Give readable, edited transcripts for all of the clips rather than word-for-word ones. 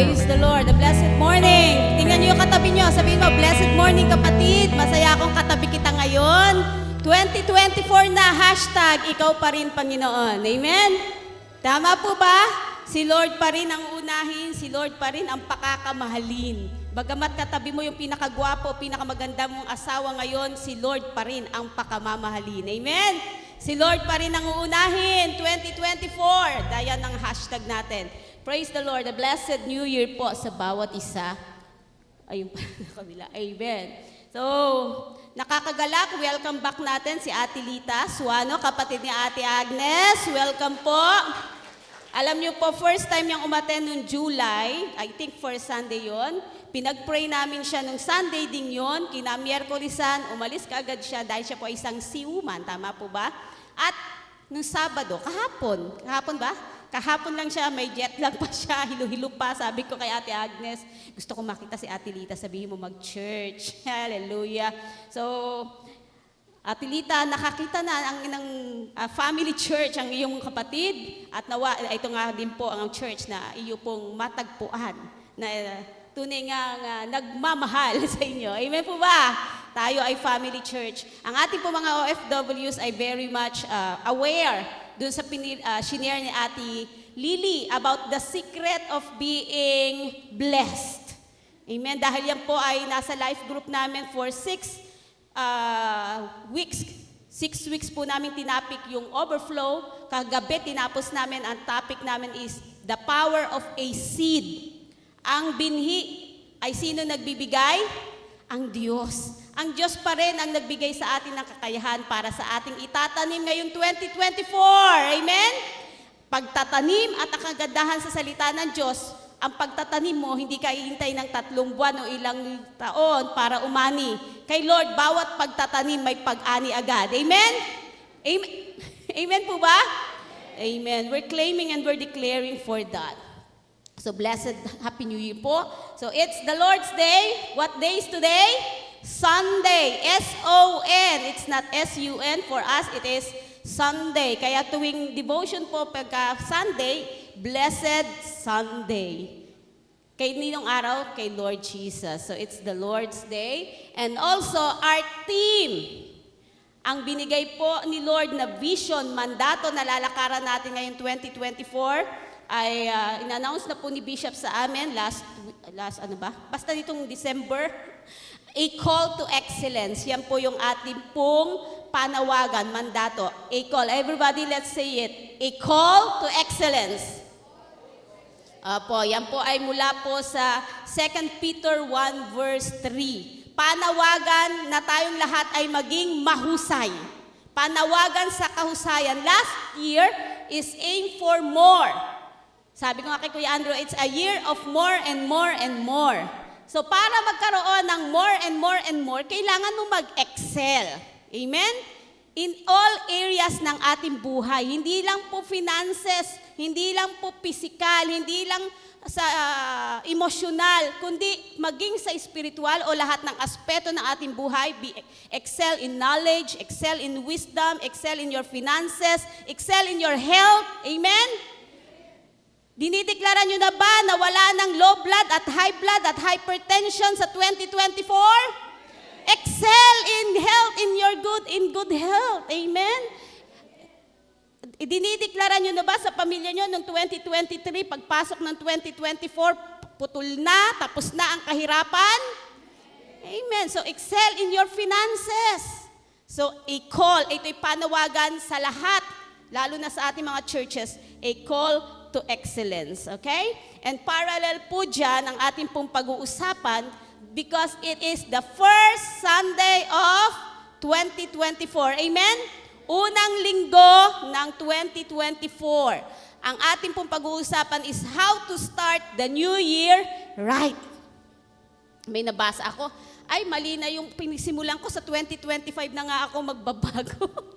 Praise the Lord. A blessed morning. Tingnan niyo yung katabi niyo. Sabihin mo, blessed morning kapatid. Masaya akong katabi kita ngayon. 2024 na hashtag, ikaw pa rin Panginoon. Amen? Tama po ba? Si Lord pa rin ang unahin, si Lord pa rin ang pakakamahalin. Bagamat katabi mo yung pinakagwapo, pinakamaganda mong asawa ngayon, si Lord pa rin ang pakamamahalin. Amen? Si Lord pa rin ang uunahin, 2024. Daya ng hashtag natin. Praise the Lord. A blessed New Year po sa bawat isa. Ayun pa na kabila. Amen. So, nakakagalak. Welcome back natin si Ate Lita Suano, kapatid ni Ate Agnes. Welcome po. Alam niyo po, first time niyang umattend noong July, I think first Sunday yon. Pinag-pray namin siya nung Sunday din yon. Kina-Miyerkulisan, umalis kaagad siya dahil siya po ay isang siuman. Tama po ba? At nung Sabado, kahapon ba? Kahapon lang siya, may jet lag pa siya, hilo-hilo pa. Sabi ko kay Ate Agnes, gusto ko makita si Ate Lita, sabihin mo mag-church. Hallelujah. So, Ate Lita, nakakita na ang inang family church ang iyong kapatid. At ito nga din po ang church na iyo pong matagpuan na tunay nga nagmamahal sa inyo. Amen po ba? Tayo ay family church. Ang ating po mga OFWs ay very much aware dun sa shinare ni Ate Lily about the secret of being blessed. Amen? Dahil yan po ay nasa life group namin for 6 weeks. 6 weeks po namin tinapik yung overflow. Kagabi tinapos namin, ang topic namin is the power of a seed. Ang binhi ay sino nagbibigay? Ang Diyos. Ang Diyos pa rin ang nagbigay sa atin ng kakayahan para sa ating itatanim ngayong 2024. Amen? Pagtatanim at ang kagandahan sa salita ng Diyos, ang pagtatanim mo, hindi ka ihintay ng 3 buwan o ilang taon para umani. Kay Lord, bawat pagtatanim may pag-ani agad. Amen? Amen, Amen po ba? Amen. We're claiming and we're declaring for that. So, blessed Happy New Year po. So, it's the Lord's Day. What day is today? Sunday. S-O-N. It's not S-U-N. For us, it is Sunday. Kaya tuwing devotion po, pagka Sunday, Blessed Sunday. Kay ninong araw? Kay Lord Jesus. So, it's the Lord's Day. And also, our team. Ang binigay po ni Lord na vision, mandato na lalakaran natin ngayong 2024, ay in-announce na po ni Bishop sa amin last basta nitong December, a call to excellence. Yan po yung ating pong panawagan, mandato. A call. Everybody, let's say it. A call to excellence. Yan po ay mula po sa 2 Peter 1 verse 3. Panawagan na tayong lahat ay maging mahusay. Panawagan sa kahusayan. Last year is aim for more. Sabi ko nga kay Kuya Andrew, it's a year of more and more and more. So para magkaroon ng more and more and more, kailangan mo mag-excel. Amen? In all areas ng ating buhay. Hindi lang po finances, hindi lang po physical, hindi lang sa emosyonal, kundi maging sa spiritual o lahat ng aspeto ng ating buhay. Excel in knowledge, excel in wisdom, excel in your finances, excel in your health. Amen? Dinideklara nyo na ba na wala ng low blood at hypertension sa 2024? Excel in health, in good health. Amen? Dinideklara nyo na ba sa pamilya nyo noong 2023, pagpasok ng 2024, putol na, tapos na ang kahirapan? Amen. So, excel in your finances. So, a call, ito'y panawagan sa lahat, lalo na sa ating mga churches, a call to excellence, okay? And parallel po dyan ang ating pong pag-uusapan because it is the first Sunday of 2024. Amen? Unang linggo ng 2024. Ang ating pong pag-uusapan is how to start the new year right. May nabasa ako, ay mali na yung pinisimulan ko sa 2025 na nga ako magbabago.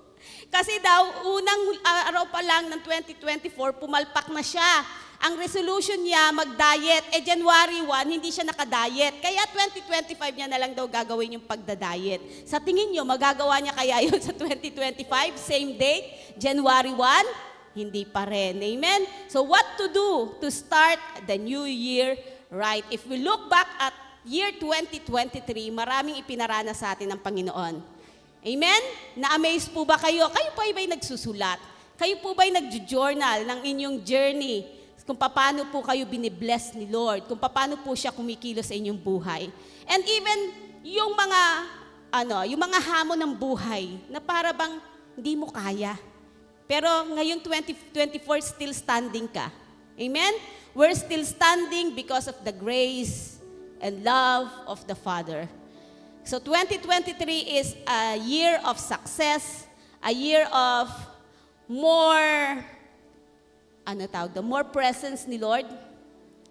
Kasi daw, unang araw pa lang ng 2024, pumalpak na siya. Ang resolution niya, mag-diet. January 1, hindi siya naka-diet. Kaya 2025 niya na lang daw gagawin yung pagda-diet. Sa tingin niyo, magagawa niya kaya yun sa 2025? Same date, January 1? Hindi pa rin. Amen? So what to do to start the new year right? If we look back at year 2023, maraming ipinaranas sa atin ng Panginoon. Amen? Na-amaze po ba kayo? Kayo po ba'y nagsusulat? Kayo po ba'y nag-journal ng inyong journey? Kung paano po kayo binibless ni Lord? Kung paano po siya kumikilos sa inyong buhay? And even yung mga hamon ng buhay na para bang hindi mo kaya. Pero ngayong 2024, still standing ka. Amen? We're still standing because of the grace and love of the Father. So 2023 is a year of success, a year of more presence ni Lord.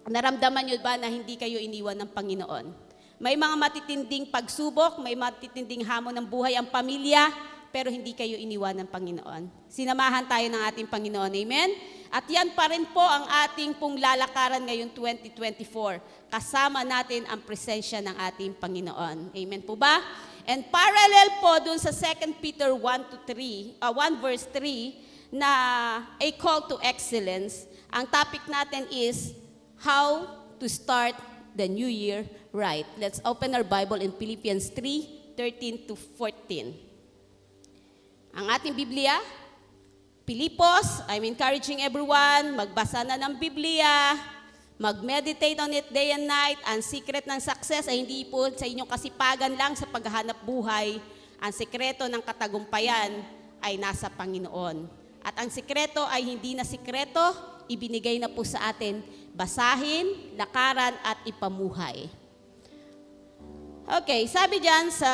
Naramdaman niyo ba na hindi kayo iniwan ng Panginoon? May mga matitinding pagsubok, may matitinding hamon ng buhay ang pamilya, pero hindi kayo iniwan ng Panginoon. Sinamahan tayo ng ating Panginoon. Amen? At yan pa rin po ang ating pong lalakaran ngayong 2024. Kasama natin ang presensya ng ating Panginoon. Amen po ba? And parallel po dun sa 2 Peter 1 verse 3 na a call to excellence, ang topic natin is how to start the new year right. Let's open our Bible in Philippians 3:13 to 14. Ang ating Biblia, Pilipos, I'm encouraging everyone, magbasa na ng Biblia, mag-meditate on it day and night. Ang secret ng success ay hindi po sa inyong kasipagan lang sa paghahanap buhay. Ang sekreto ng katagumpayan ay nasa Panginoon. At ang sekreto ay hindi na sekreto, ibinigay na po sa atin, basahin, lakaran at ipamuhay. Okay, sabi diyan sa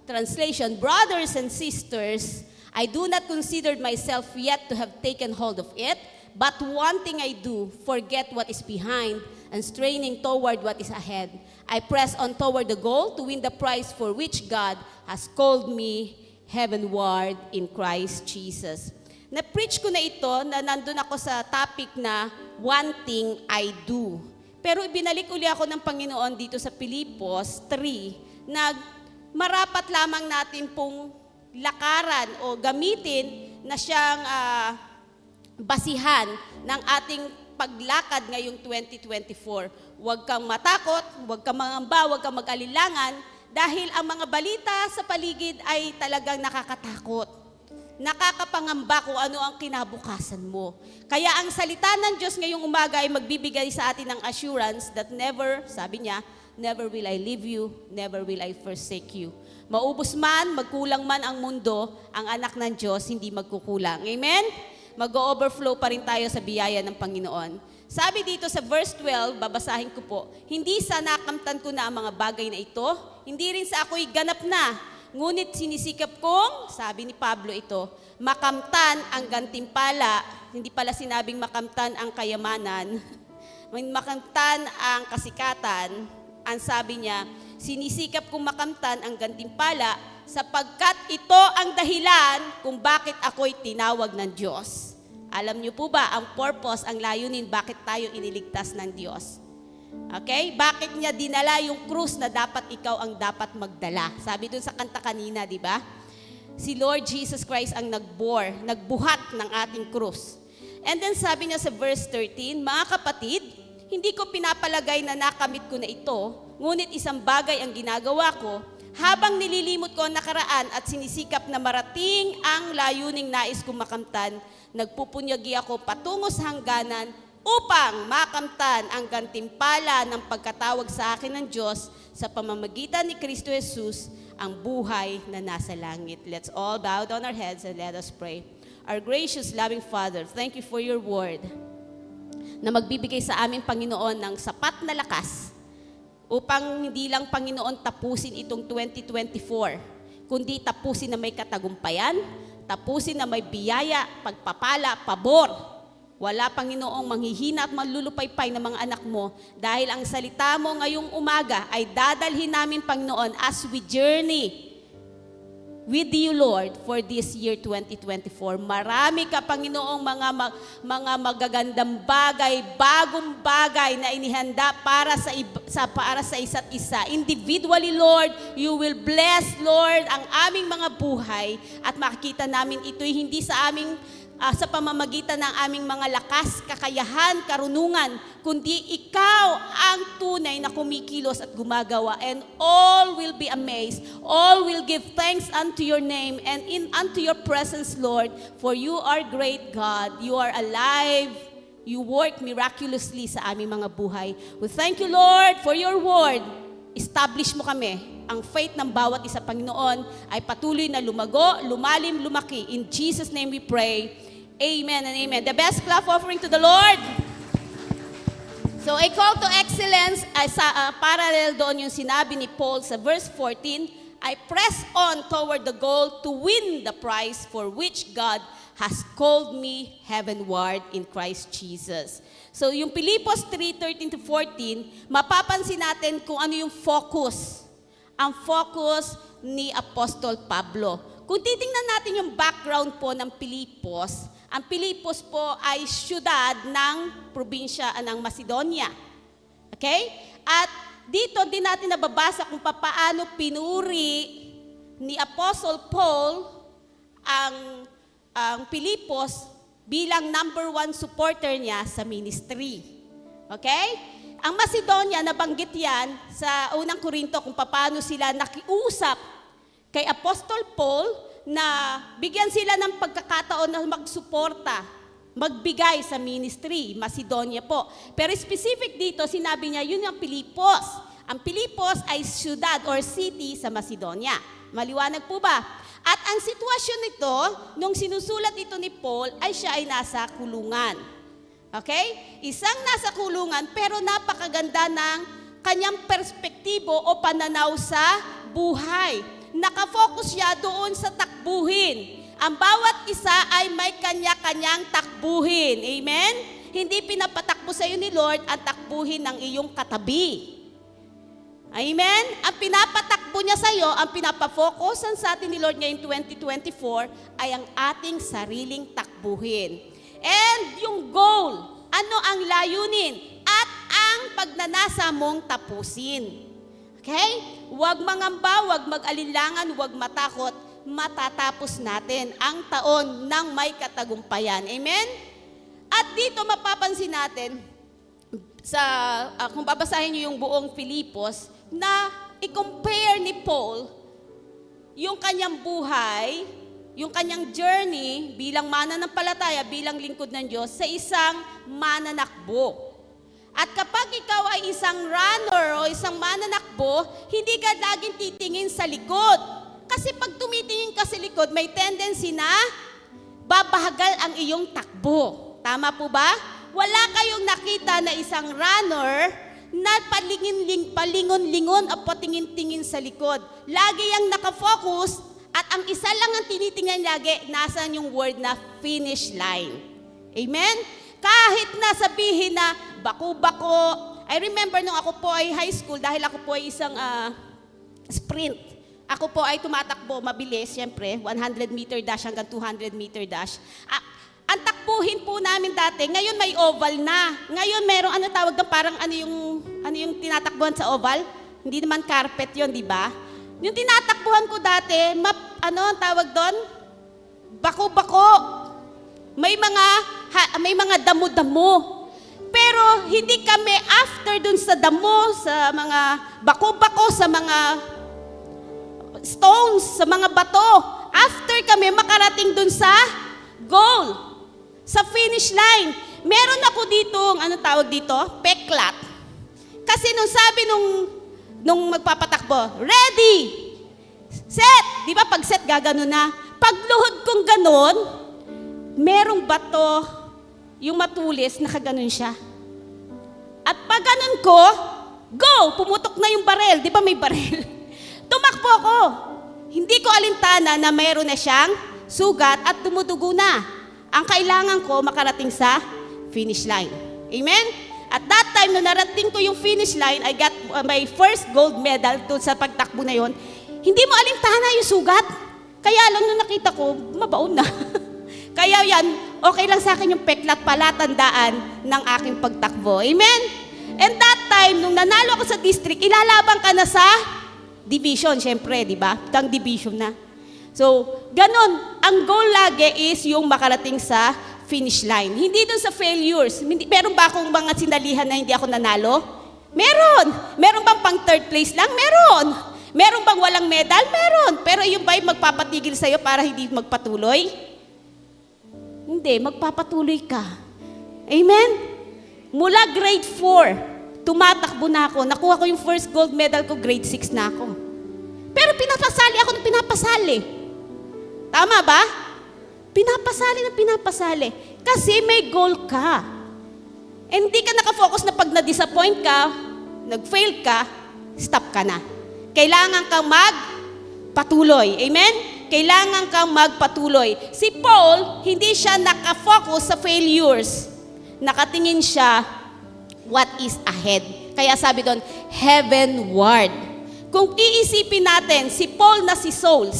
translation, brothers and sisters, I do not consider myself yet to have taken hold of it, but one thing I do, forget what is behind and straining toward what is ahead. I press on toward the goal to win the prize for which God has called me heavenward in Christ Jesus. Na-preach ko na ito na nandun ako sa topic na one thing I do. Pero ibinalik uli ako ng Panginoon dito sa Pilipos 3 na marapat lamang natin pong lakaran o gamitin na siyang basihan ng ating paglakad ngayong 2024. Huwag kang matakot, huwag kang mangamba, huwag kang mag-alilangan dahil ang mga balita sa paligid ay talagang nakakatakot. Nakakapangamba kung ano ang kinabukasan mo. Kaya ang salita ng Diyos ngayong umaga ay magbibigay sa atin ng assurance that never, sabi niya, never will I leave you, never will I forsake you. Maubos man, magkulang man ang mundo, ang anak ng Diyos hindi magkukulang. Amen? Mag-overflow pa rin tayo sa biyaya ng Panginoon. Sabi dito sa verse 12, babasahin ko po, hindi sa nakamtan ko na ang mga bagay na ito, hindi rin sa ako'y ganap na, ngunit sinisikap kong, sabi ni Pablo ito, makamtan ang gantimpala, hindi pala sinabing makamtan ang kayamanan, makamtan ang kasikatan. Ang sabi niya, sinisikap kong makamtan ang gantimpala sapagkat ito ang dahilan kung bakit ako'y tinawag ng Diyos. Alam niyo po ba ang purpose, ang layunin, bakit tayo iniligtas ng Diyos? Okay? Bakit niya dinala yung krus na dapat ikaw ang dapat magdala? Sabi dun sa kanta kanina, di ba? Si Lord Jesus Christ ang nagbuhat ng ating krus. And then sabi niya sa verse 13, mga kapatid, hindi ko pinapalagay na nakamit ko na ito, ngunit isang bagay ang ginagawa ko, habang nililimot ko ang nakaraan at sinisikap na marating ang layuning nais kong makamtan, nagpupunyagi ako patungo sa hangganan upang makamtan ang gantimpala ng pagkatawag sa akin ng Diyos sa pamamagitan ni Kristo Jesus, ang buhay na nasa langit. Let's all bow down our heads and let us pray. Our gracious, loving Father, thank you for your word na magbibigay sa aming Panginoon ng sapat na lakas upang hindi lang, Panginoon, tapusin itong 2024, kundi tapusin na may katagumpayan, tapusin na may biyaya, pagpapala, pabor. Wala, Panginoong, manghihina at manlulupaypay ng mga anak mo dahil ang salita mo ngayong umaga ay dadalhin namin, Panginoon, as we journey with you, Lord, for this year 2024. Marami ka, Panginoong, mga magagandang bagay, bagong bagay na inihanda para sa isa't isa. Individually, Lord, you will bless, Lord, ang aming mga buhay at makikita namin ito'y hindi sa aming sa pamamagitan ng aming mga lakas, kakayahan, karunungan, kundi ikaw ang tunay na kumikilos at gumagawa. And all will be amazed, all will give thanks unto your name and unto your presence, Lord, for you are great God, you are alive, you work miraculously sa aming mga buhay. We thank you, Lord, for your word. Establish mo kami. Ang faith ng bawat isa, Panginoon, ay patuloy na lumago, lumalim, lumaki. In Jesus' name we pray. Amen and amen. The best clap offering to the Lord. So, a call to excellence, ay parallel doon yung sinabi ni Paul sa verse 14, I press on toward the goal to win the prize for which God has called me heavenward in Christ Jesus. So, yung Pilipos 3:13-14, mapapansin natin kung ano yung focus. Ang focus ni Apostol Pablo. Kung titingnan natin yung background po ng Pilipos, ang Pilipos po ay siyudad ng probinsya ng Macedonia. Okay? At dito din natin nababasa kung paano pinuri ni Apostle Paul ang Pilipos bilang number 1 supporter niya sa ministry. Okay? Ang Macedonia, nabanggit yan sa unang Korinto kung paano sila nakiusap kay Apostol Paul na bigyan sila ng pagkakataon na magsuporta, magbigay sa ministry, Macedonia po. Pero specific dito, sinabi niya, yun yung Pilipos. Ang Pilipos ay siyudad or city sa Macedonia. Maliwanag po ba? At ang sitwasyon nito, nung sinusulat ito ni Paul, ay siya ay nasa kulungan. Okay? Isang nasa kulungan, pero napakaganda ng kanyang perspektibo o pananaw sa buhay. Nakafocus siya doon sa takbuhin. Ang bawat isa ay may kanya-kanyang takbuhin. Amen? Hindi pinapatakbo sa iyo ni Lord ang takbuhin ng iyong katabi. Amen? Ang pinapatakbo niya sa iyo, ang pinapafocusan sa atin ni Lord ngayong 2024 ay ang ating sariling takbuhin. And yung goal, ano ang layunin at ang pagnanasa mong tapusin. Okay? Huwag mangamba, huwag mag-alinlangan, huwag matakot, matatapos natin ang taon ng may katagumpayan. Amen? At dito mapapansin natin, kung babasahin niyo yung buong Filipos, na i-compare ni Paul yung kanyang buhay, yung kanyang journey bilang mananampalataya, bilang lingkod ng Diyos sa isang mananakbo. At kapag ikaw ay isang runner o isang mananakbo, hindi ka laging titingin sa likod. Kasi pag tumitingin ka sa likod, may tendency na babahagal ang iyong takbo. Tama po ba? Wala kayong nakita na isang runner na palingon-lingon o patingin-tingin sa likod. Lagi yang nakafocus at ang isa lang ang tinitingnan lagi, nasaan yung word na finish line. Amen? Kahit na sabihin na bako-bako. I remember nung ako po ay high school, dahil ako po ay isang sprint. Ako po ay tumatakbo mabilis, siyempre, 100-meter dash hanggang 200-meter dash. Ang takbuhin po namin dati, ngayon may oval na. Ngayon merong tawag doon, parang ano yung tinatakbuhan sa oval? Hindi naman carpet yon, di ba? Yung tinatakbuhan ko dati, ang tawag doon? Bako-bako. May mga damo-damo. Pero hindi kami after dun sa damo, sa mga bako-bako, sa mga stones, sa mga bato. After kami makarating dun sa goal, sa finish line. Meron ako dito, tawag dito? Peklat. Kasi nung sabi nung magpapatakbo, ready, set. Di ba pag set, gagano na. Pag luhod kong ganon, merong bato, yung matulis, nakaganon siya. At pag ganon ko, go! Pumutok na yung barel. Di ba may barel? Tumakbo ako. Hindi ko alintana na mayroon na siyang sugat at tumudugo na. Ang kailangan ko makarating sa finish line. Amen? At that time, nung narating ko yung finish line, I got my first gold medal doon sa pagtakbo na yon. Hindi mo alintana yung sugat. Kaya lang nung nakita ko, mabaon na. Kaya yan, okay lang sa akin yung peklat palatandaan ng aking pagtakbo. Amen? And that time, nung nanalo ako sa district, ilalaban ka na sa division, syempre, di ba? Tang division na. So, ganun. Ang goal lagi is yung makarating sa finish line. Hindi dun sa failures. Meron ba akong mga sinalihan na hindi ako nanalo? Meron. Meron bang pang third place lang? Meron. Meron bang walang medal? Meron. Pero yung ba'y magpapatigil sa'yo para hindi magpatuloy? Hindi, magpapatuloy ka. Amen? Mula grade 4, tumatakbo na ako. Nakuha ko yung first gold medal ko, grade 6 na ako. Pero pinapasali ako ng pinapasali. Tama ba? Pinapasali ng pinapasali. Kasi may goal ka. And hindi ka nakafocus na pag na-disappoint ka, nag-fail ka, stop ka na. Kailangan kang magpatuloy. Amen? Kailangan kang magpatuloy. Si Paul, hindi siya nakafocus sa failures. Nakatingin siya what is ahead. Kaya sabi doon, heavenward. Kung iisipin natin, si Paul na si Saul,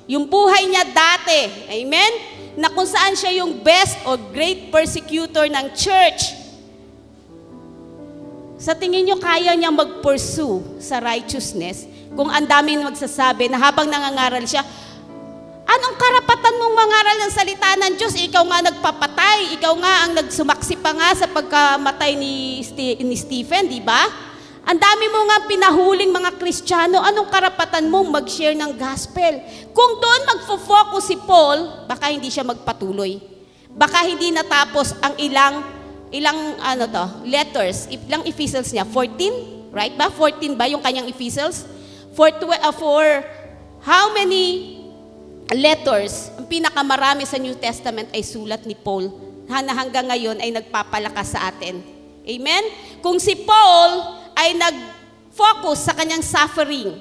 yung buhay niya dati, amen? Na kung saan siya yung best or great persecutor ng church. Sa tingin niyo, kaya niya mag-pursue sa righteousness kung ang daming magsasabi na habang nangangaral siya, anong karapatan mong mangaral ng salita ng Diyos? Ikaw nga nagpapatay, ikaw nga ang nagsumaksi pa nga sa pagkamatay ni Stephen, di ba? Ang dami mo nga pinahuling mga Kristiyano, anong karapatan mong mag-share ng gospel? Kung doon magfo-focus si Paul, baka hindi siya magpatuloy. Baka hindi natapos ang ilang letters, ilang epistles niya? 14? Right ba? 14 ba yung kanyang epistles? For how many letters, ang pinakamarami sa New Testament ay sulat ni Paul, na hanggang ngayon ay nagpapalakas sa atin. Amen? Kung si Paul ay nag-focus sa kanyang suffering,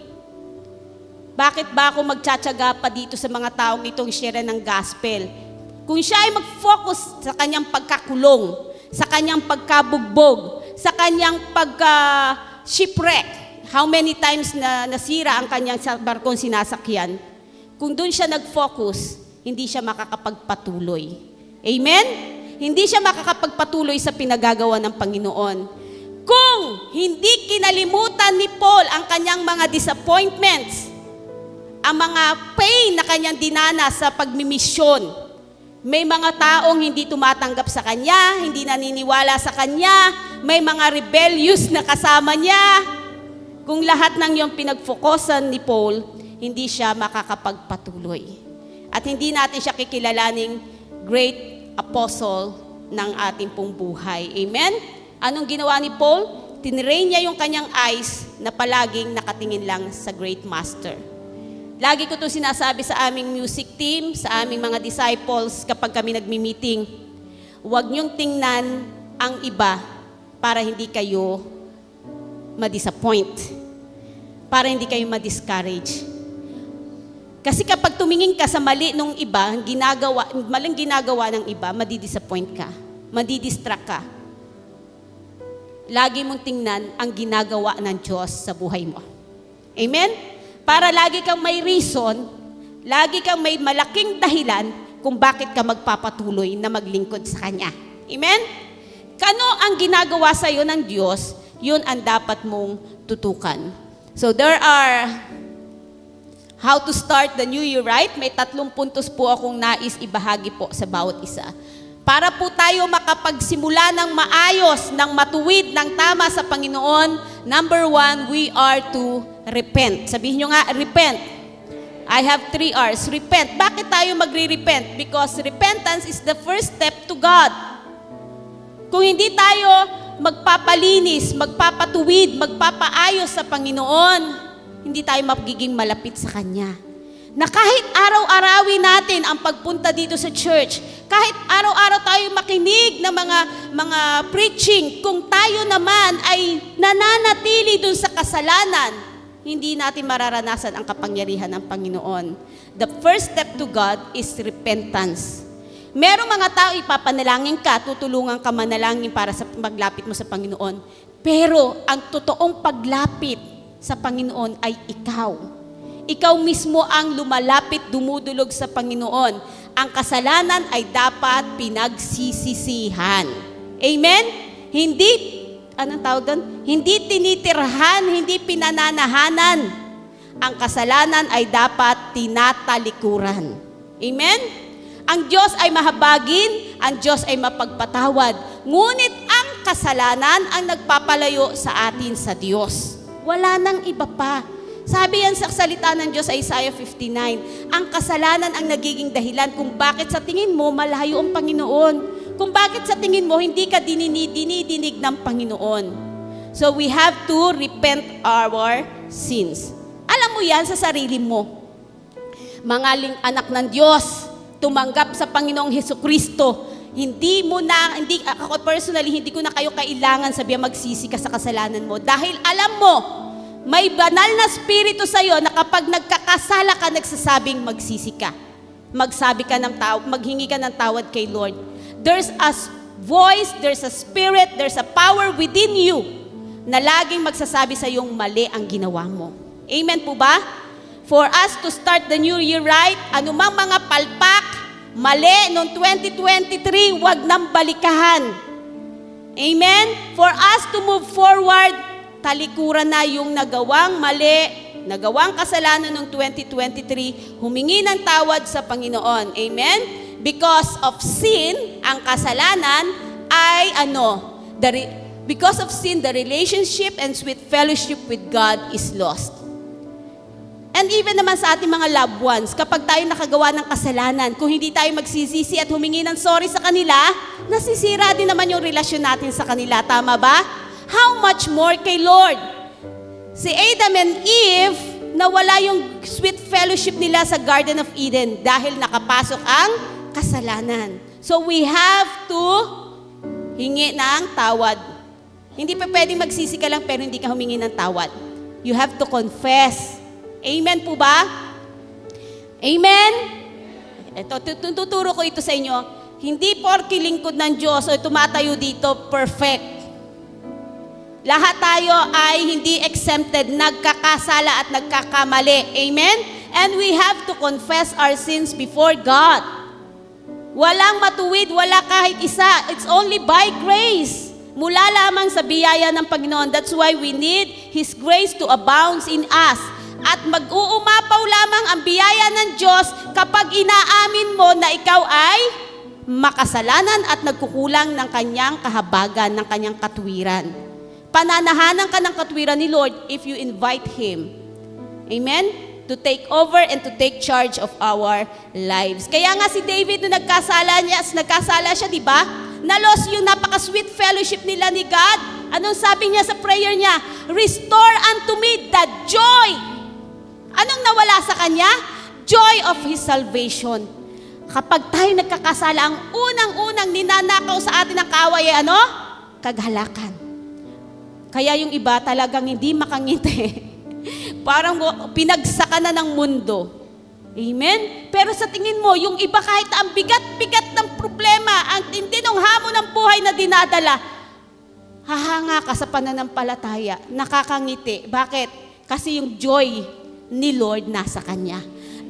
bakit ba ako magtsatsaga pa dito sa mga taong itong share ng gospel? Kung siya ay mag-focus sa kanyang pagkakulong, sa kanyang pagkabugbog, sa kanyang pagka-shipwreck, how many times na nasira ang kanyang barkong sinasakyan, kung doon siya nag-focus, hindi siya makakapagpatuloy. Amen? Hindi siya makakapagpatuloy sa pinagagawa ng Panginoon. Kung hindi kinalimutan ni Paul ang kanyang mga disappointments, ang mga pain na kanyang dinanas sa pagmimisyon, may mga taong hindi tumatanggap sa kanya, hindi naniniwala sa kanya, may mga rebellious na kasama niya. Kung lahat ng yung pinagfokusan ni Paul, hindi siya makakapagpatuloy. At hindi natin siya kikilalaning great apostle ng ating pong buhay. Amen? Anong ginawa ni Paul? Tinrain niya yung kanyang eyes na palaging nakatingin lang sa great master. Lagi ko ito sinasabi sa aming music team, sa aming mga disciples kapag kami nagmi-meeting. Huwag niyong tingnan ang iba para hindi kayo ma-disappoint, para hindi kayo ma-discourage. Kasi kapag tumingin ka sa mali ng iba, maling ginagawa ng iba, madi-disappoint ka, madi-distract ka. Lagi mong tingnan ang ginagawa ng Diyos sa buhay mo. Amen? Para lagi kang may reason, lagi kang may malaking dahilan kung bakit ka magpapatuloy na maglingkod sa Kanya. Amen? Kano ang ginagawa sa iyo ng Diyos, yun ang dapat mong tutukan. So there are how to start the new year right. May 3 puntos po akong nais ibahagi po sa bawat isa. Para po tayo makapagsimula ng maayos, ng matuwid, ng tama sa Panginoon, number 1, we are to repent. Sabihin nyo nga, repent. I have 3 R's. Repent. Bakit tayo magre-repent? Because repentance is the first step to God. Kung hindi tayo magpapalinis, magpapatuwid, magpapaayos sa Panginoon, hindi tayo magiging malapit sa Kanya. Na kahit araw-arawin natin ang pagpunta dito sa church, kahit araw-araw tayo makinig ng mga preaching, kung tayo naman ay nananatili dun sa kasalanan, hindi natin mararanasan ang kapangyarihan ng Panginoon. The first step to God is repentance. Merong mga tao ipapanalangin ka, tutulungan ka manalangin para sa maglapit mo sa Panginoon. Pero ang totoong paglapit sa Panginoon ay ikaw. Ikaw mismo ang lumalapit, dumudulog sa Panginoon. Ang kasalanan ay dapat pinagsisisihan. Amen? Hindi, anong tawag doon? Hindi tinitirhan, hindi pinananahanan. ang kasalanan ay dapat tinatalikuran. Amen? Ang Diyos ay mahabagin, ang Diyos ay mapagpatawad. Ngunit ang kasalanan ang nagpapalayo sa atin sa Diyos. Wala nang iba pa. Sabi yan sa salita ng Diyos sa Isaiah 59, ang kasalanan ang nagiging dahilan kung bakit sa tingin mo malayo ang Panginoon. Kung bakit sa tingin mo hindi ka dinidinig ng Panginoon. So we have to repent our sins. Alam mo yan sa sarili mo. Mga anak ng Diyos, tumanggap sa Panginoong Hesukristo. Hindi ako personally, hindi ko na kayo kailangan sabihan magsisi ka sa kasalanan mo. Dahil alam mo, may banal na spirito sa'yo na kapag nagkakasala ka, nagsasabing magsisi ka. Maghingi ka ng tawad kay Lord. There's a voice, there's a spirit, there's a power within you na laging magsasabi sa iyong mali ang ginawa mo. Amen po ba? For us to start the new year right, anumang mga palpak, mali noong 2023, wag nang balikahan. Amen? For us to move forward, talikuran na yung nagawang mali, nagawang kasalanan noong 2023, humingi ng tawad sa Panginoon. Amen? Because of sin, ang kasalanan ay because of sin, the relationship and sweet fellowship with God is lost. And even naman sa ating mga loved ones, kapag tayo nakagawa ng kasalanan, kung hindi tayo magsisisi at humingi ng sorry sa kanila, nasisira din naman yung relasyon natin sa kanila. Tama ba? How much more kay Lord? Si Adam and Eve, nawala yung sweet fellowship nila sa Garden of Eden dahil nakapasok ang kasalanan. So we have to hingi ng tawad. Hindi pa pwedeng magsisi ka lang pero hindi ka humingi ng tawad. You have to confess. Amen po ba? Amen? Ito, tuturo ko ito sa inyo. Hindi porke lingkod ng Diyos o tumatayo dito, perfect. Lahat tayo ay hindi exempted, nagkakasala at nagkakamali. Amen? And we have to confess our sins before God. Walang matuwid, wala kahit isa. It's only by grace. Mula lamang sa biyaya ng Panginoon. That's why we need His grace to abound in us. At mag-uumapaw lamang ang biyaya ng Diyos kapag inaamin mo na ikaw ay makasalanan at nagkukulang ng kanyang kahabagan, ng kanyang katwiran. Pananahanan ka ng katwiran ni Lord if you invite Him. Amen? To take over and to take charge of our lives. Kaya nga si David, nung nagkasala siya, di ba? Nalos yung napaka-sweet fellowship nila ni God. Anong sabi niya sa prayer niya? Restore unto me the joy. Anong nawala sa kanya? Joy of His salvation. Kapag tayo nagkakasala, ang unang-unang ninanakaw sa atin ng kaaway ay ano? Kaghalakan. Kaya yung iba talagang hindi makangiti. Parang pinagsakan na ng mundo. Amen? Pero sa tingin mo, yung iba kahit ang bigat-bigat ng problema, ang tindi ng hamon ng buhay na dinadala, hahanga ka sa pananampalataya, nakakangiti. Bakit? Kasi yung joy ni Lord nasa kanya.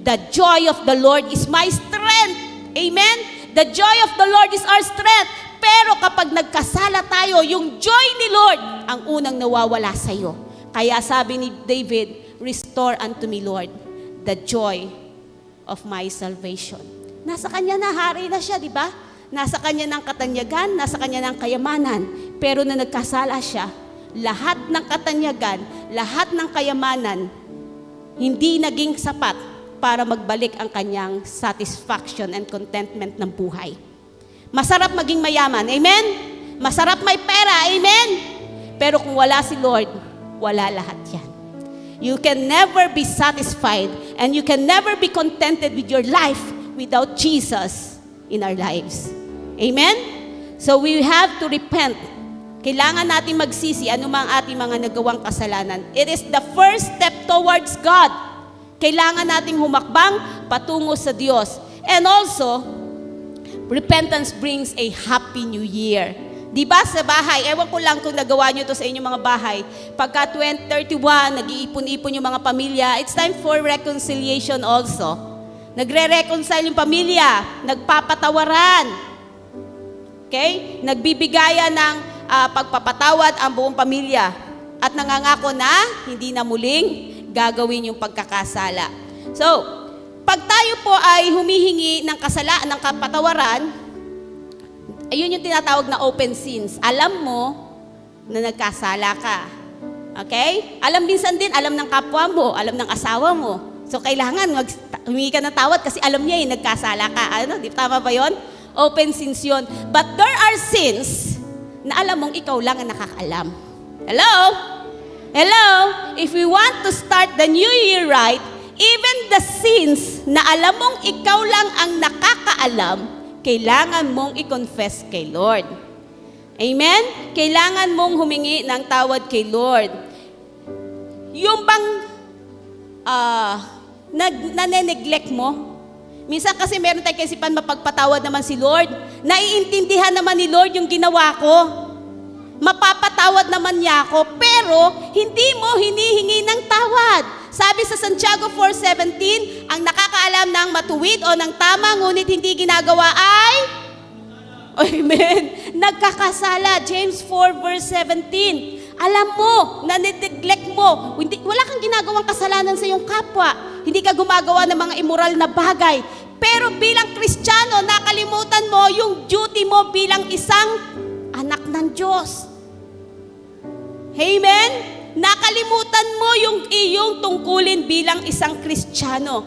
The joy of the Lord is my strength. Amen? The joy of the Lord is our strength. Pero kapag nagkasala tayo, yung joy ni Lord ang unang nawawala sa iyo. Kaya sabi ni David, restore unto me, Lord, the joy of my salvation. Nasa kanya na, hari na siya, di ba? Nasa kanya ng katanyagan, nasa kanya ng kayamanan. Pero na nagkasala siya, lahat ng katanyagan, lahat ng kayamanan, hindi naging sapat para magbalik ang kanyang satisfaction and contentment ng buhay. Masarap maging mayaman, amen? Masarap may pera, amen? Pero kung wala si Lord, wala lahat yan. You can never be satisfied and you can never be contented with your life without Jesus in our lives. Amen? So we have to repent. Kailangan natin magsisi anumang ating mga nagawang kasalanan. It is the first step towards God. Kailangan nating humakbang patungo sa Diyos. And also, repentance brings a happy new year. Di ba sa bahay, ewan ko lang kung nagawa nyo to sa inyong mga bahay, pagka 2031, nag-iipon-ipon yung mga pamilya, it's time for reconciliation also. Nagre-reconcile yung pamilya, nagpapatawaran. Okay? Nagbibigaya ng pagpapatawad ang buong pamilya. At nangangako na, hindi na muling gagawin yung pagkakasala. So, pag tayo po ay humihingi ng ng kapatawaran, ayun yung tinatawag na open sins. Alam mo na nagkasala ka. Okay? Alam minsan din, alam ng kapwa mo, alam ng asawa mo. So, kailangan humingi ka ng tawad kasi alam niya nagkasala ka. Ano? Di tama ba yun? Open sins yun. But there are sins na alam mong ikaw lang ang nakakaalam. Hello? Hello? If we want to start the new year right, even the sins na alam mong ikaw lang ang nakakaalam, kailangan mong i-confess kay Lord. Amen? Kailangan mong humingi ng tawad kay Lord. Yung bang nane-neglect mo? Minsan kasi meron tayong kaisipan mapagpatawad naman si Lord. Naiintindihan naman ni Lord yung ginawa ko. Mapapatawad naman niya ako, pero hindi mo hinihingi ng tawad. Sabi sa Santiago 4:17, ang nakakaalam ng matuwid o ng tama, ngunit hindi ginagawa ay... Amen. Nagkakasala. James 4:17. Alam mo, na-neglect mo. Wala kang ginagawang kasalanan sa iyong kapwa. Hindi ka gumagawa ng mga immoral na bagay. Pero bilang Kristiyano, nakalimutan mo yung duty mo bilang isang anak ng Diyos. Amen? Nakalimutan mo yung iyong tungkulin bilang isang Kristiyano.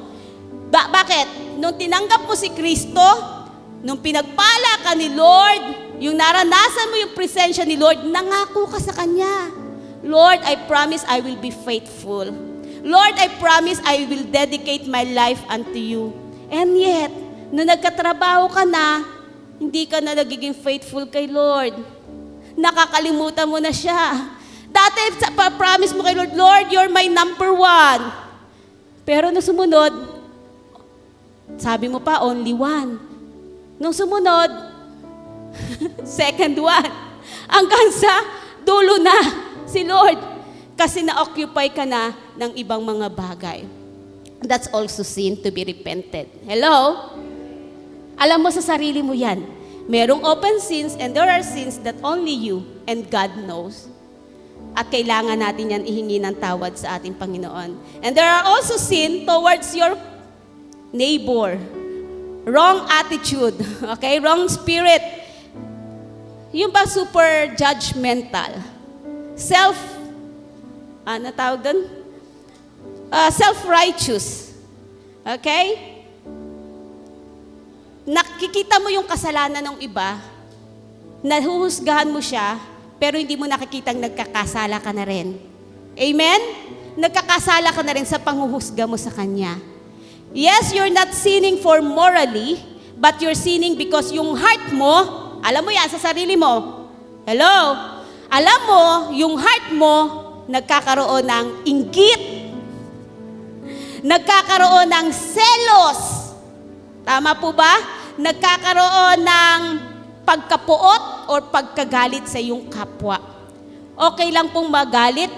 Bakit? Nung tinanggap mo si Kristo, nung pinagpala ka ni Lord, yung naranasan mo yung presensya ni Lord, nangako ka sa Kanya. Lord, I promise I will be faithful. Lord, I promise I will dedicate my life unto you. And yet, nung nagkatrabaho ka na, hindi ka na nagiging faithful kay Lord. Nakakalimutan mo na siya. Dati, promise mo kay Lord, Lord, you're my number one. Pero nung sumunod, sabi mo pa, only one. Nung sumunod, second one. Hanggang sa dulo na si Lord. Kasi na-occupy ka na ng ibang mga bagay. That's also sin to be repented. Hello? Alam mo sa sarili mo yan. Merong open sins and there are sins that only you and God knows. At kailangan natin yan ihingi ng tawad sa ating Panginoon. And there are also sin towards your neighbor. Wrong attitude. Okay? Wrong spirit. Yung ba super judgmental? Self-righteous. Okay? Nakikita mo yung kasalanan ng iba, nahuhusgahan mo siya, pero hindi mo nakikitang nagkakasala ka na rin. Amen? Nagkakasala ka na rin sa panghuhusga mo sa Kanya. Yes, you're not sinning for morally, but you're sinning because yung heart mo, alam mo yan sa sarili mo. Hello? Alam mo, yung heart mo, nagkakaroon ng inggit. Nagkakaroon ng selos. Tama po ba? Nagkakaroon ng pagkapuot o pagkagalit sa iyong kapwa. Okay lang pong magalit,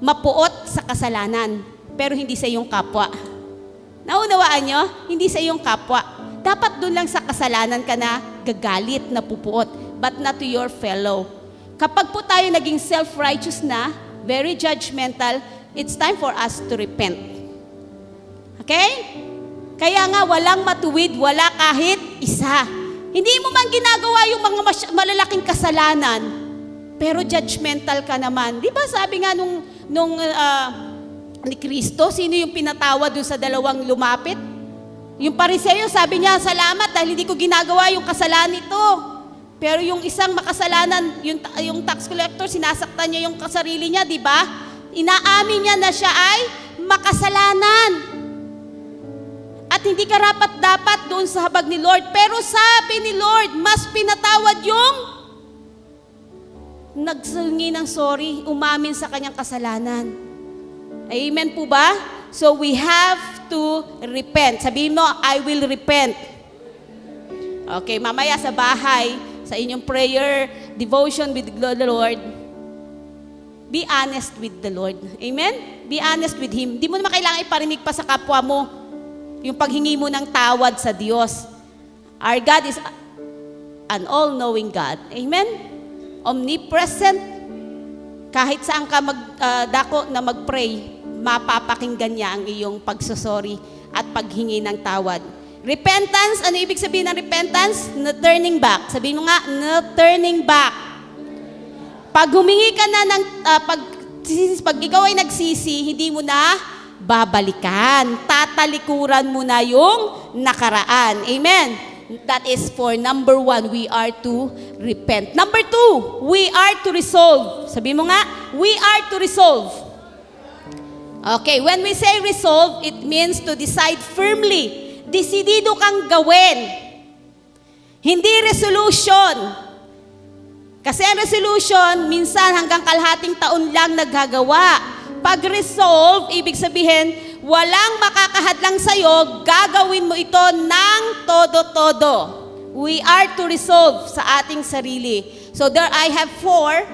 mapuot sa kasalanan, pero hindi sa iyong kapwa. Naunawaan nyo? Hindi sa iyong kapwa. Dapat doon lang sa kasalanan ka na gagalit, napupuot, but not to your fellow. Kapag po tayo naging self-righteous na, very judgmental, it's time for us to repent. Okay? Kaya nga, walang matuwid, wala kahit isa. Hindi mo man ginagawa yung mga malalaking kasalanan, pero judgmental ka naman. Di ba sabi nga ni Kristo, sino yung pinatawad dun sa dalawang lumapit? Yung Pariseo, sabi niya, salamat dahil hindi ko ginagawa yung kasalanan ito. Pero yung isang makasalanan, yung tax collector, sinasaktan niya yung sarili niya, di ba? Inaamin niya na siya ay makasalanan. At hindi karapat-dapat doon sa habag ni Lord. Pero sabi ni Lord, mas pinatawad yung nagsungi ng sorry, umamin sa kanyang kasalanan. Amen po ba? So we have to repent. Sabihin mo, I will repent. Okay, mamaya sa bahay, sa inyong prayer, devotion with the Lord, be honest with the Lord. Amen? Be honest with Him. Di mo naman kailangan iparinig pa sa kapwa mo yung paghingi mo ng tawad sa Diyos. Our God is an all-knowing God. Amen? Omnipresent, kahit saan ka magdako na mag-pray, mapapakinggan niya ang iyong pagsusori at paghingi ng tawad. Repentance, ano ibig sabihin ng repentance? No turning back. Sabihin mo nga, no turning back. Pag humingi ka na ng, pag ikaw ay nagsisi, hindi mo na babalikan. Tatalikuran mo na yung nakaraan. Amen. That is for number 1, we are to repent. Number 2, we are to resolve. Sabi mo nga, we are to resolve. Okay, when we say resolve, it means to decide firmly. Desidido kang gawin. Hindi resolution. Kasi ang resolution, minsan hanggang kalahating taon lang naggagawa. Pag resolve, ibig sabihin, walang makakahadlang sa'yo, gagawin mo ito ng todo-todo. We are to resolve sa ating sarili. So there I have four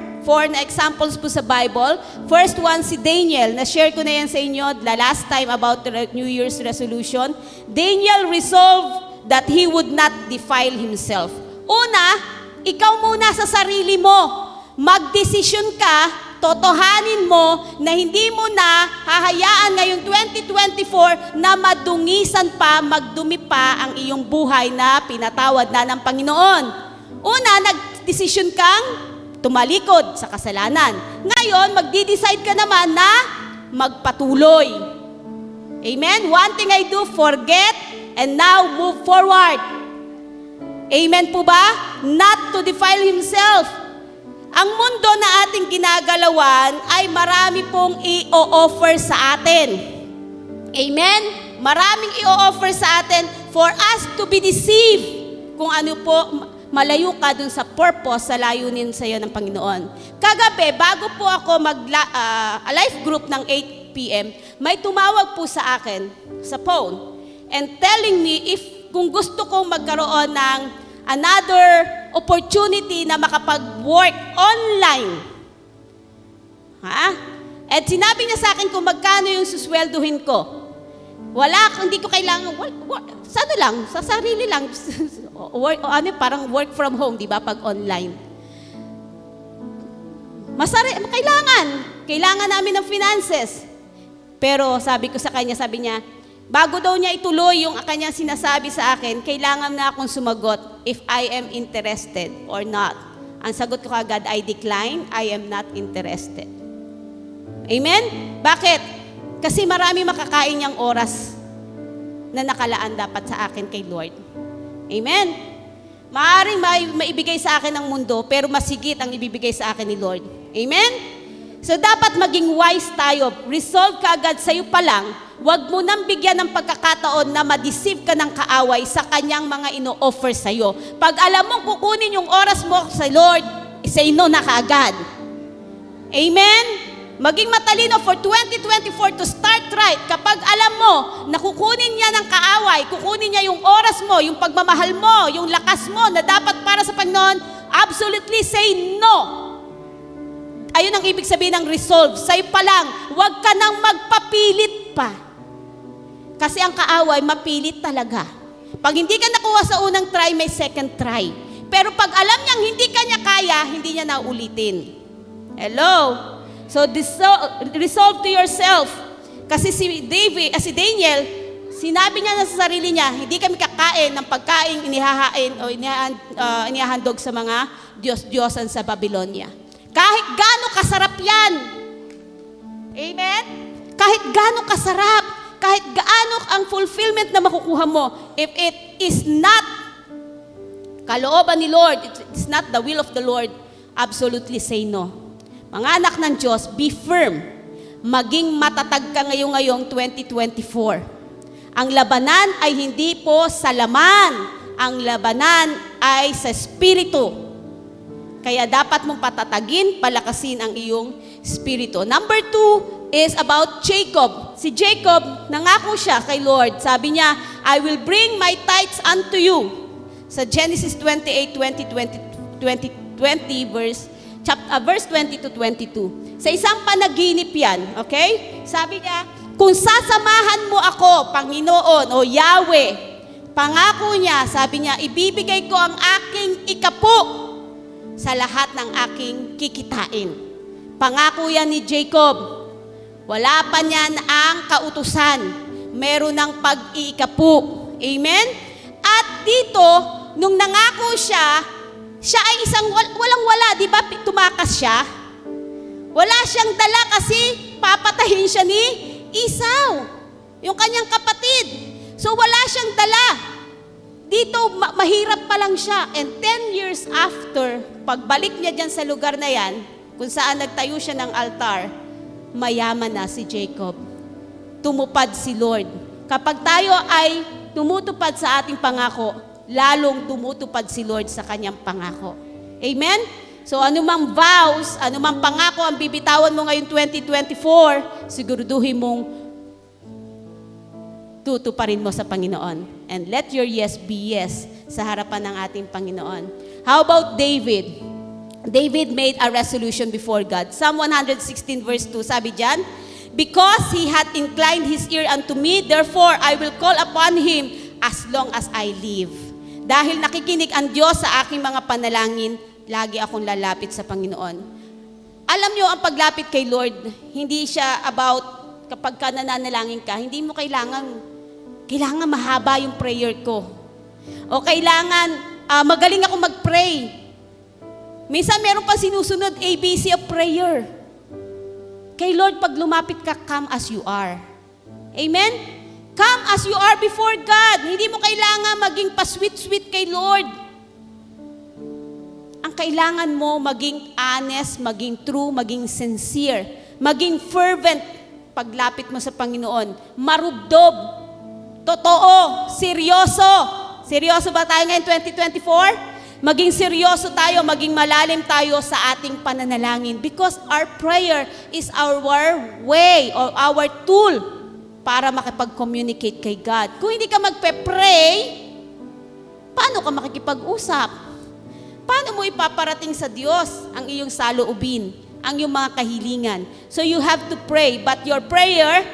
na examples po sa Bible. First one, si Daniel. Na-share ko na yan sa inyo the last time about the New Year's resolution. Daniel resolved that he would not defile himself. Una, ikaw muna sa sarili mo. Magdesisyon ka, totohanin mo na hindi mo na hahayaan ngayong 2024 na madungisan pa, magdumi pa ang iyong buhay na pinatawad na ng Panginoon. Una, nagdesisyon kang tumalikod sa kasalanan. Ngayon, magdi-decide ka naman na magpatuloy. Amen? One thing I do, forget, and now move forward. Amen po ba? Not to defile himself. Ang mundo na ating ginagalawan ay marami pong i-o-offer sa atin. Amen? Maraming i-o-offer sa atin for us to be deceived. Kung ano po, malayo ka dun sa purpose, sa layunin sa iyo ng Panginoon. Kagabi, bago po ako life group ng 8 p.m., may tumawag po sa akin sa phone and telling me kung gusto kong magkaroon ng another opportunity na makapag-work online. At sinabi niya sa akin kung magkano yung suswelduhin ko. Hindi ko kailangan, sa sarili lang. Parang work from home, di ba, pag online. Kailangan namin ng finances. Pero sabi ko sa kanya, sabi niya, bago daw niya ituloy yung kanyang sinasabi sa akin, kailangan na akong sumagot if I am interested or not. Ang sagot ko agad, I decline, I am not interested. Amen? Bakit? Kasi marami makakain niyang oras na nakalaan dapat sa akin kay Lord. Amen? Maaaring maibigay sa akin ng mundo, pero masigit ang ibibigay sa akin ni Lord. Amen? So dapat maging wise tayo. Resolve ka agad sa'yo pa lang. Huwag mo nang bigyan ng pagkakataon na ma-deceive ka ng kaaway sa kanyang mga ino-offer sa'yo. Pag alam mong kukunin yung oras mo sa Lord, say no na kaagad. Amen? Maging matalino for 2024 to start right. Kapag alam mo na kukunin niya ng kaaway, kukunin niya yung oras mo, yung pagmamahal mo, yung lakas mo na dapat para sa Panginoon, absolutely say no. Ayun ang ibig sabihin ng resolve. Sa'yo pa lang, huwag ka nang magpapilit pa. Kasi ang kaaway, mapilit talaga. Pag hindi ka nakuha sa unang try, may second try. Pero pag alam niyang hindi ka niya kaya, hindi niya naulitin. Hello? So, resolve to yourself. Kasi si Daniel, sinabi niya na sa sarili niya, hindi kami kakain ng pagkain inihahain o inihahandog sa mga Diyos-Diyosan sa Babylonia. Kahit gaano kasarap yan. Amen? Kahit gaano kasarap, kahit gaano ang fulfillment na makukuha mo, if it is not kalooban ni Lord, it is not the will of the Lord, absolutely say no. Mga anak ng Diyos, be firm. Maging matatag ka ngayong 2024. Ang labanan ay hindi po sa laman. Ang labanan ay sa Espiritu. Kaya dapat mong patatagin, palakasin ang iyong Espiritu. Number 2 is about Jacob. Si Jacob, nangako siya kay Lord. Sabi niya, I will bring my tithes unto you. Sa Genesis 28, 20, verse 20 to 22. Sa isang panaginip yan, okay? Sabi niya, kung sasamahan mo ako, Panginoon o Yahweh, pangako niya, sabi niya, ibibigay ko ang aking ikapo sa lahat ng aking kikitain. Pangako yan ni Jacob. Wala pa niyan ang kautusan. Meron ng pag-iikapu. Amen? At dito, nung nangako siya ay isang walang-wala. Di ba tumakas siya? Wala siyang dala kasi papatahin siya ni Esau, yung kanyang kapatid. So wala siyang dala. Dito, mahirap pa lang siya. And 10 years after, pagbalik niya dyan sa lugar na yan, kung saan nagtayo siya ng altar, mayaman na si Jacob. Tumupad si Lord. Kapag tayo ay tumutupad sa ating pangako, lalong tumutupad si Lord sa kanyang pangako. Amen? So anumang vows, anumang pangako ang bibitawan mo ngayong 2024, siguraduhin mong tutuparin mo sa Panginoon. And let your yes be yes sa harapan ng ating Panginoon. How about David? David made a resolution before God. Psalm 116 verse 2, sabi diyan, because he had inclined his ear unto me, therefore I will call upon him as long as I live. Dahil nakikinig ang Diyos sa aking mga panalangin, lagi akong lalapit sa Panginoon. Alam niyo, ang paglapit kay Lord, hindi siya about kapag ka nananalangin ka, hindi mo kailangan mahaba yung prayer ko. O kailangan magaling ako mag-pray. Minsan meron pa sinusunod ABC of prayer. Kay Lord, pag lumapit ka, come as you are. Amen? Come as you are before God. Hindi mo kailangan maging pa-sweet-sweet kay Lord. Ang kailangan mo maging honest, maging true, maging sincere, maging fervent paglapit mo sa Panginoon. Marubdob. Totoo. Seryoso. Seryoso ba tayo ngayon 2024? Maging seryoso tayo, maging malalim tayo sa ating pananalangin because our prayer is our way or our tool para makipag-communicate kay God. Kung hindi ka magpe-pray, paano ka makikipag-usap? Paano mo ipaparating sa Diyos ang iyong saloobin, ang iyong mga kahilingan? So you have to pray, but your prayer,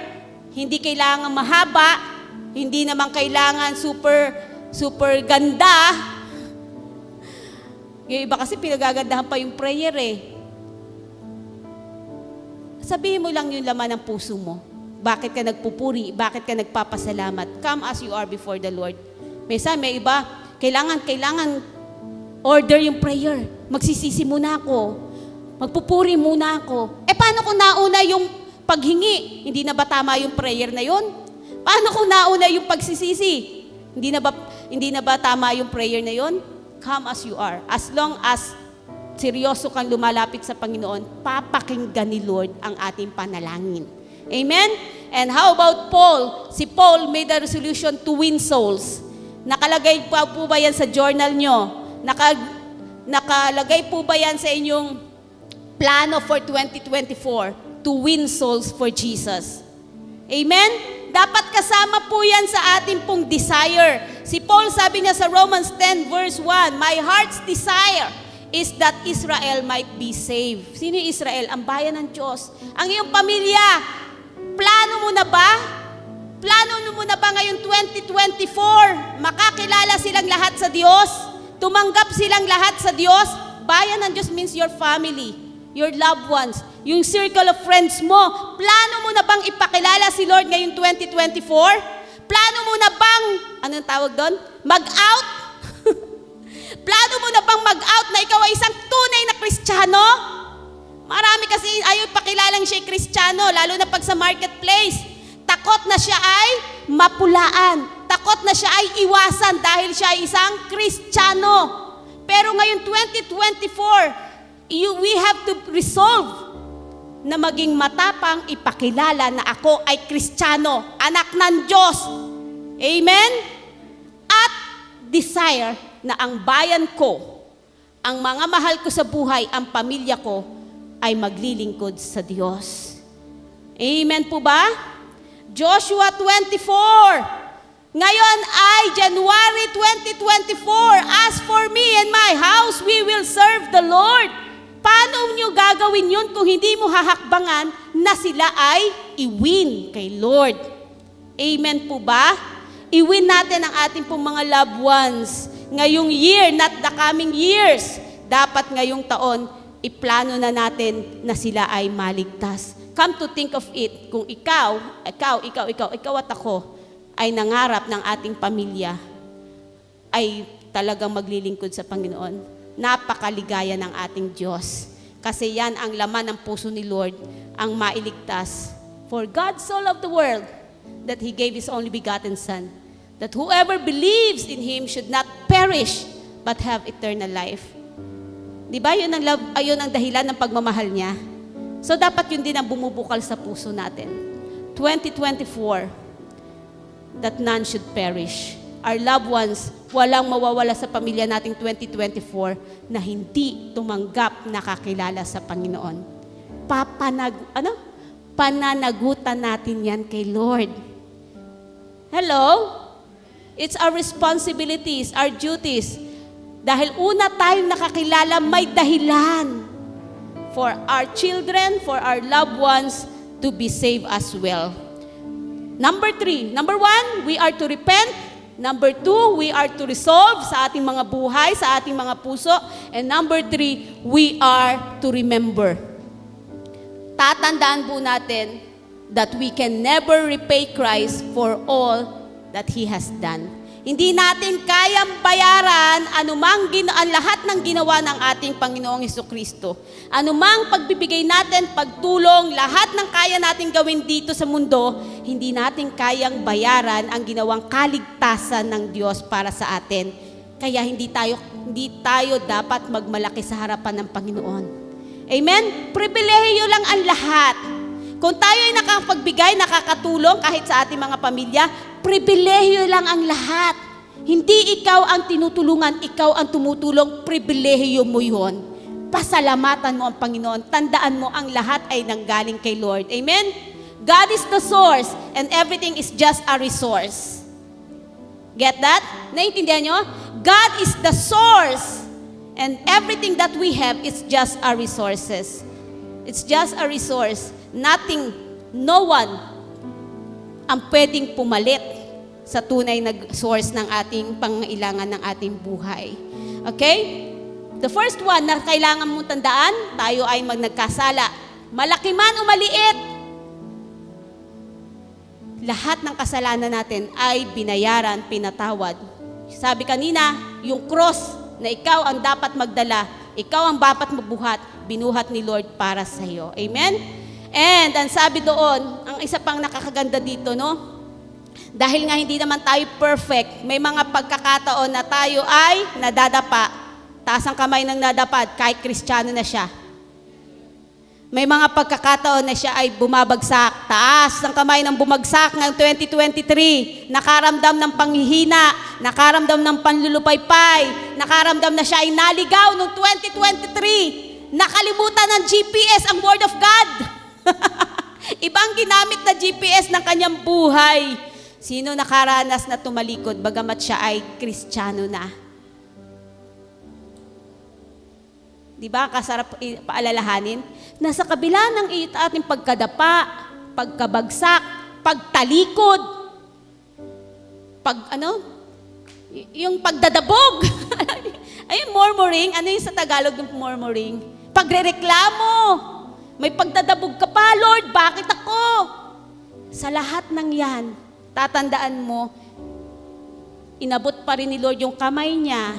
hindi kailangan mahaba, hindi naman kailangan super ganda. Yung iba kasi pinagagandahan pa yung prayer eh. Sabihin mo lang yung laman ng puso mo. Bakit ka nagpupuri? Bakit ka nagpapasalamat? Come as you are before the Lord. May iba, kailangan order yung prayer. Magsisisi muna ako. Magpupuri muna ako. Paano kung nauna yung paghingi? Hindi na ba tama yung prayer na yun? Paano kung nauna yung pagsisisi? Hindi na ba tama yung prayer na yun? Come as you are. As long as seryoso kang lumalapit sa Panginoon, papakinggan ni Lord ang ating panalangin. Amen? And how about Paul? Si Paul made a resolution to win souls. Nakalagay pa po ba yan sa journal nyo? Nakalagay po ba yan sa inyong plano for 2024 to win souls for Jesus? Amen? Dapat kasama po yan sa ating pong desire. Si Paul sabi niya sa Romans 10 verse 1, my heart's desire is that Israel might be saved. Sino yung Israel? Ang bayan ng Diyos. Ang iyong pamilya, plano mo na ba? Plano mo na ba ngayon 2024? Makakilala silang lahat sa Diyos? Tumanggap silang lahat sa Diyos? Bayan ng Diyos means your family, your loved ones, yung circle of friends mo. Plano mo na bang ipakilala si Lord ngayong 2024? Plano mo na bang, anong tawag doon? Mag-out? Plano mo na bang mag-out na ikaw ay isang tunay na Kristiyano? Marami kasi ayaw pakilalang siya ay Kristiyano, lalo na pag sa marketplace. Takot na siya ay mapulaan. Takot na siya ay iwasan dahil siya ay isang Kristiyano. Pero ngayon 2024, we have to resolve na maging matapang ipakilala na ako ay Kristiyano, anak ng Diyos. Amen? At desire na ang bayan ko, ang mga mahal ko sa buhay, ang pamilya ko, ay maglilingkod sa Diyos. Amen po ba? Joshua 24. Ngayon ay January 2024. As for me and my house, we will serve the Lord. Paano nyo gagawin yun kung hindi mo hahakbangan na sila ay i-win kay Lord? Amen po ba? I-win natin ang ating pong mga loved ones. Ngayong year, not the coming years. Dapat ngayong taon, iplano na natin na sila ay maligtas. Come to think of it, kung ikaw at ako ay nangarap ng ating pamilya, ay talagang maglilingkod sa Panginoon. Napakaligaya ng ating Diyos. Kasi yan ang laman ng puso ni Lord, ang mailigtas. For God so loved the world that He gave His only begotten Son, that whoever believes in Him should not perish, but have eternal life. Di ba? Yun ang dahilan ng pagmamahal niya. So dapat yun din ang bumubukal sa puso natin. 2024, that none should perish. Our loved ones, walang mawawala sa pamilya nating 2024 na hindi tumanggap na kakilala sa Panginoon. Pananagutan natin yan kay Lord. Hello? It's our responsibilities, our duties. Dahil una tayong nakakilala, may dahilan for our children, for our loved ones to be saved as well. Number 1, we are to repent. Number 2, we are to resolve sa ating mga buhay, sa ating mga puso. And number 3, we are to remember. Tatandaan po natin that we can never repay Christ for all that He has done. Hindi natin kayang bayaran ang lahat ng ginawa ng ating Panginoong Hesukristo. Anumang pagbibigay natin, pagtulong, lahat ng kaya natin gawin dito sa mundo, hindi natin kayang bayaran ang ginawang kaligtasan ng Diyos para sa atin. Kaya hindi tayo dapat magmalaki sa harapan ng Panginoon. Amen? Pribilehiyo lang ang lahat. Kung tayo ay nakapagbigay, nakakatulong kahit sa ating mga pamilya, pribilehiyo lang ang lahat. Hindi ikaw ang tinutulungan, ikaw ang tumutulong, pribilehiyo mo yun. Pasalamatan mo ang Panginoon. Tandaan mo ang lahat ay nanggaling kay Lord. Amen? God is the source and everything is just a resource. Get that? Naintindihan nyo? God is the source and everything that we have is just our resources. It's just a resource. No one ang pwedeng pumalit sa tunay na source ng ating pangailangan ng ating buhay. Okay? The first one na kailangan mong tandaan, tayo ay nagkasala. Malaki man o maliit, lahat ng kasalanan natin ay binayaran, pinatawad. Sabi kanina, yung cross na ikaw ang dapat magdala, ikaw ang dapat magbuhat, binuhat ni Lord para sa iyo. Amen? And ang sabi doon, ang isa pang nakakaganda dito, no? Dahil nga hindi naman tayo perfect, may mga pagkakataon na tayo ay nadadapa. Taas ang kamay ng nadapad, kahit Kristiyano na siya. May mga pagkakataon na siya ay bumabagsak. Taas ang kamay ng bumagsak ng 2023. Nakaramdam ng panghihina, nakaramdam ng panlulupaypay, nakaramdam na siya ay naligaw noong 2023. Nakalimutan ng GPS ang Word of God. Ibang ginamit na GPS ng kanyang buhay. Sino nakaranas na tumalikod bagamat siya ay Kristiyano na? Di ba? Kasarap paalalahanin. Nasa kabila ng ating pagkadapa, pagkabagsak, pagtalikod, yung pagdadabog. Ay, murmuring. Ano yung sa Tagalog ng murmuring? Pagrereklamo. May pagdadabog ka pa, Lord, bakit ako? Sa lahat ng yan, tatandaan mo, inabot pa rin ni Lord yung kamay niya,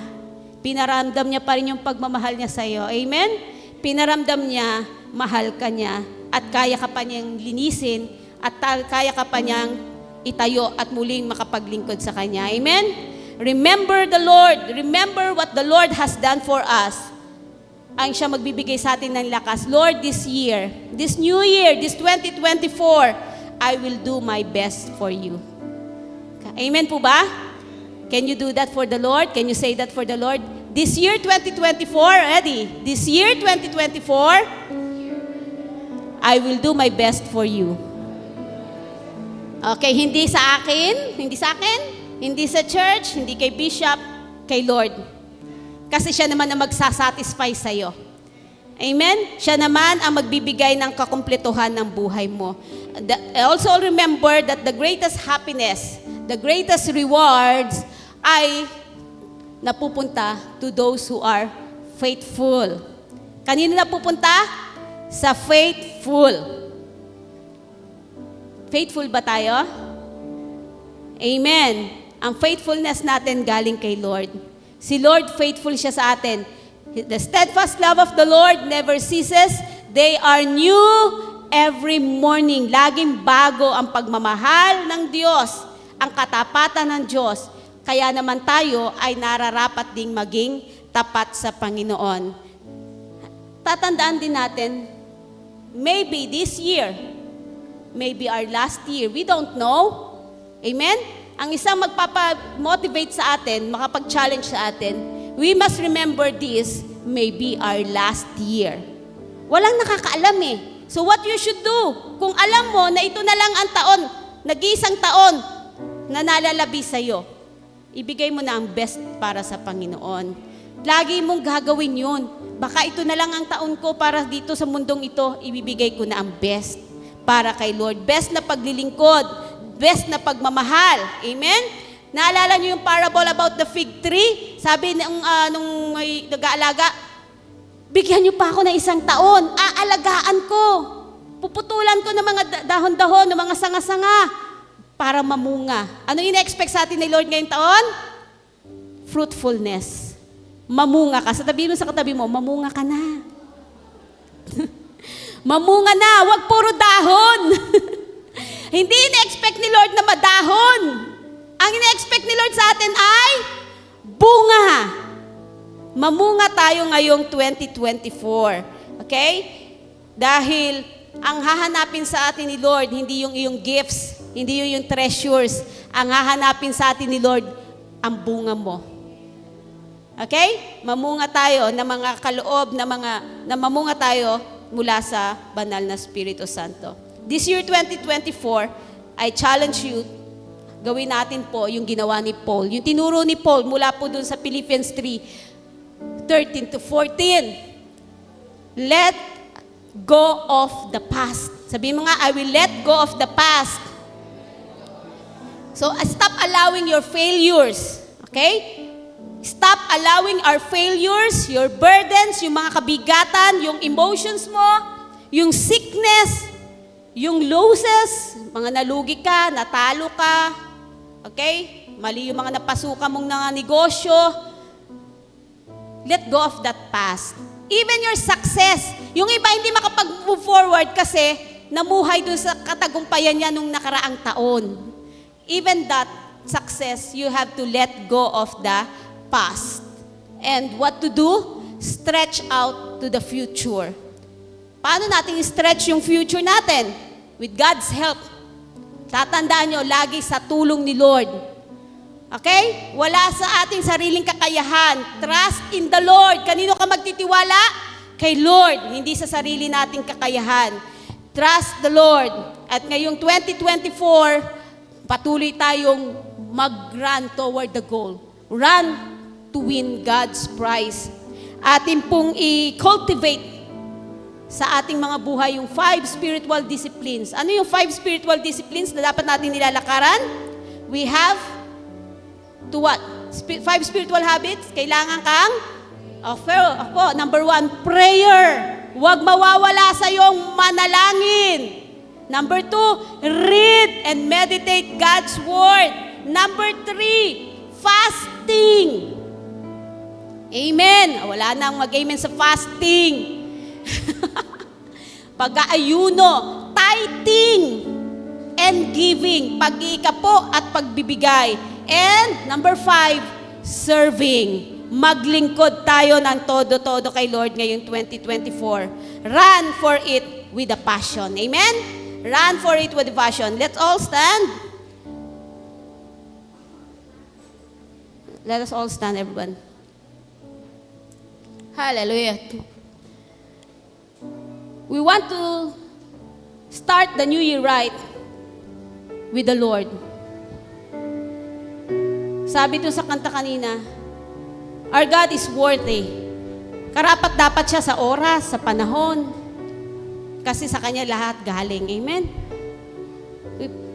pinaramdam niya pa rin yung pagmamahal niya sa iyo. Amen? Pinaramdam niya, mahal ka niya, at kaya ka pa niyang linisin, at kaya ka pa niyang itayo at muling makapaglingkod sa Kanya. Amen? Remember the Lord. Remember what the Lord has done for us. Ang siya magbibigay sa atin ng lakas. Lord, this year, this new year, this 2024, I will do my best for you. Amen po ba? Can you do that for the Lord? Can you say that for the Lord? This year, 2024, ready? This year, 2024, I will do my best for you. Okay, hindi sa akin, hindi sa church, hindi kay bishop, kay Lord. Kasi siya naman ang magsasatisfy sa'yo. Amen? Siya naman ang magbibigay ng kakumpletuhan ng buhay mo. Also remember that the greatest happiness, the greatest rewards ay napupunta to those who are faithful. Kanino na pupunta? Sa faithful. Faithful ba tayo? Amen. Ang faithfulness natin galing kay Lord. Si Lord, faithful siya sa atin. The steadfast love of the Lord never ceases. They are new every morning. Laging bago ang pagmamahal ng Diyos, ang katapatan ng Diyos. Kaya naman tayo ay nararapat ding maging tapat sa Panginoon. Tatandaan din natin, maybe this year, maybe our last year, we don't know. Amen? Ang isang magpapa-motivate sa atin, makapag-challenge sa atin, we must remember this, maybe our last year. Walang nakakaalam eh. So what you should do, kung alam mo na ito na lang ang taon, nag-iisang taon na nalalabi sa'yo, ibigay mo na ang best para sa Panginoon. Lagi mong gagawin yun. Baka ito na lang ang taon ko para dito sa mundong ito, ibibigay ko na ang best para kay Lord. Best na paglilingkod, best na pagmamahal. Amen? Naalala niyo yung parable about the fig tree? Sabi nung may nag-aalaga, bigyan niyo pa ako ng isang taon, aalagaan ko. Puputulan ko ng mga dahon-dahon, ng mga sanga-sanga para mamunga. Ano ina-expect sa atin ni Lord ngayong taon? Fruitfulness. Mamunga ka. Sabihin mo sa katabi mo, mamunga ka na. Mamunga na, wag puro dahon. Hindi ina-expect ni Lord na madahon. Ang ina-expect ni Lord sa atin ay bunga. Mamunga tayo ngayong 2024. Okay? Dahil ang hahanapin sa atin ni Lord, hindi yung iyong gifts, hindi yung treasures. Ang hahanapin sa atin ni Lord, ang bunga mo. Okay? Mamunga tayo na mga kaloob, na mamunga tayo mula sa banal na Espiritu Santo. This year 2024, I challenge you, gawin natin po yung ginawa ni Paul. Yung tinuro ni Paul mula po dun sa Philippians 3:13 to 14. Let go of the past. Sabihin mo nga, I will let go of the past. So, stop allowing your failures. Okay? Stop allowing our failures, your burdens, yung mga kabigatan, yung emotions mo, yung sickness, yung losses, mga nalugi ka, natalo ka, okay? Mali yung mga napasukan mong negosyo. Let go of that past. Even your success. Yung iba hindi makapag-move forward kasi namuhay dun sa katagumpayan niya nung nakaraang taon. Even that success, you have to let go of the past. And what to do? Stretch out to the future. Paano natin stretch yung future natin? With God's help. Tatandaan nyo, lagi sa tulong ni Lord. Okay? Wala sa ating sariling kakayahan. Trust in the Lord. Kanino ka magtitiwala? Kay Lord. Hindi sa sarili nating kakayahan. Trust the Lord. At ngayong 2024, patuloy tayong mag-run toward the goal. Run to win God's prize. Atin pong i-cultivate sa ating mga buhay yung 5 spiritual disciplines. Ano yung 5 spiritual disciplines na dapat natin nilalakaran? We have to what? 5 spiritual habits. Kailangan kang number 1, prayer. Huwag mawawala sa iyong manalangin. Number 2, read and meditate God's Word. Number 3, fasting. Amen. Wala nang mag-amen sa fasting. Pag-aayuno, tithing, and giving. Pag-iikapo at pagbibigay. And number 5, serving. Maglingkod tayo ng todo-todo kay Lord ngayong 2024. Run for it with a passion. Amen? Run for it with a passion. Let's all stand. Let us all stand, everyone. Hallelujah. We want to start the new year right with the Lord. Sabi to sa kanta kanina, our God is worthy. Karapat dapat siya sa oras, sa panahon. Kasi sa Kanya lahat galing. Amen?